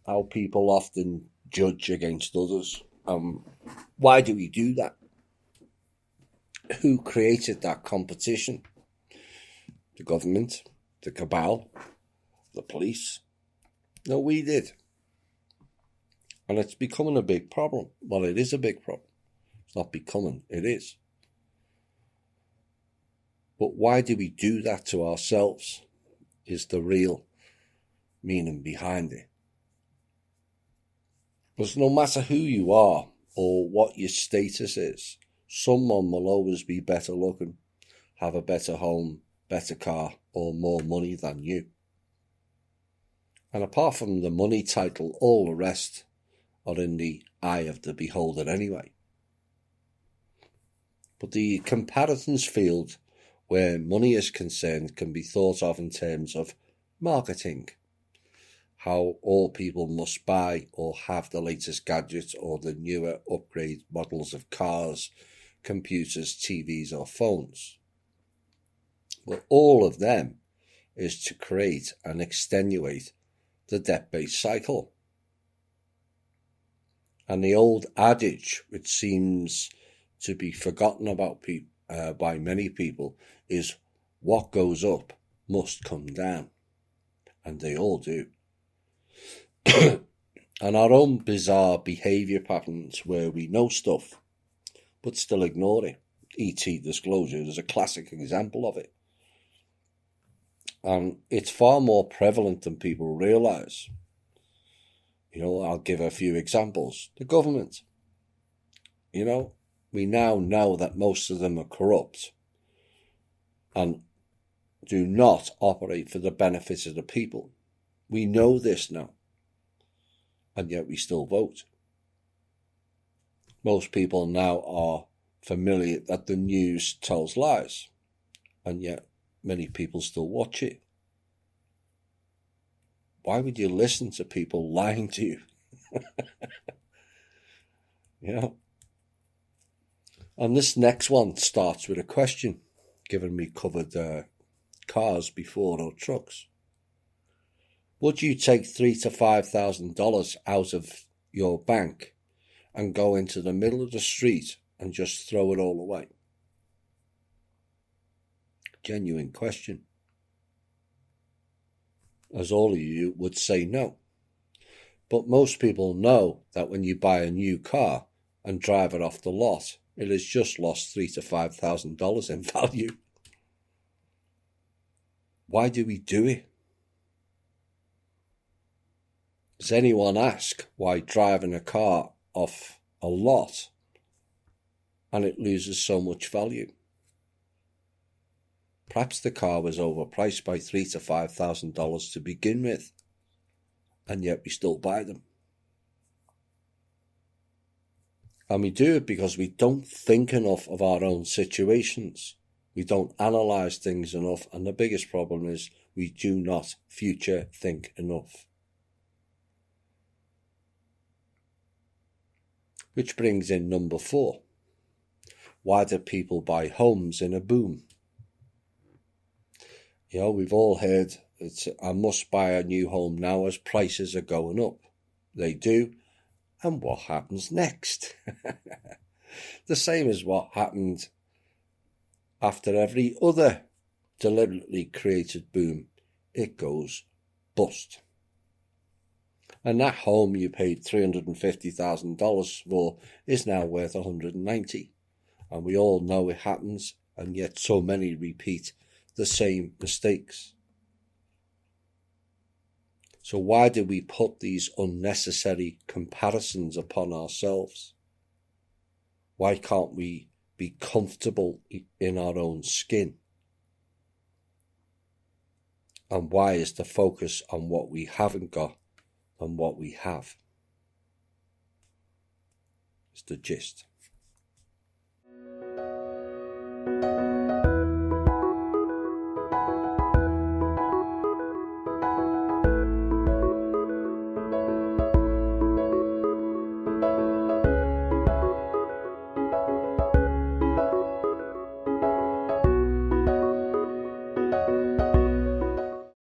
how people often judge against others. Why do we do that? Who created that competition? The government, the cabal, the police? No, we did. And it's becoming a big problem. Well, it is a big problem. It's not becoming, it is. But why do we do that to ourselves is the real meaning behind it. Because no matter who you are or what your status is, someone will always be better looking, have a better home, better car, or more money than you. And apart from the money title, all the rest are in the eye of the beholder anyway. But the comparisons field where money is concerned can be thought of in terms of marketing. How all people must buy or have the latest gadgets or the newer upgrade models of cars, computers, TVs or phones. But all of them is to create and extenuate the debt-based cycle. And the old adage, which seems to be forgotten about by many people, is what goes up must come down. And they all do. And our own bizarre behaviour patterns where we know stuff but still ignore it. E.T. disclosure is a classic example of it. And it's far more prevalent than people realise. I'll give a few examples. The government. We now know that most of them are corrupt and do not operate for the benefit of the people. We know this now. And yet we still vote. Most people now are familiar that the news tells lies, and yet many people still watch it. Why would you listen to people lying to you? And this next one starts with a question, given we covered cars before or trucks. Would you take $3,000 to $5,000 out of your bank and go into the middle of the street and just throw it all away? Genuine question. As all of you would say no. But most people know that when you buy a new car and drive it off the lot, it has just lost $3,000 to $5,000 in value. Why do we do it? Does anyone ask why driving a car off a lot and it loses so much value? Perhaps the car was overpriced by $3,000 to $5,000 to begin with, and yet we still buy them. And we do it because we don't think enough of our own situations. We don't analyse things enough, and the biggest problem is we do not future think enough. Which brings in number 4. Why do people buy homes in a boom? We've all heard it's I must buy a new home now as prices are going up. They do. And what happens next? The same as what happened after every other deliberately created boom. It goes bust. And that home you paid $350,000 for is now worth $190,000. And we all know it happens, and yet so many repeat the same mistakes. So why do we put these unnecessary comparisons upon ourselves? Why can't we be comfortable in our own skin? And why is the focus on what we haven't got than what we have? It's the gist.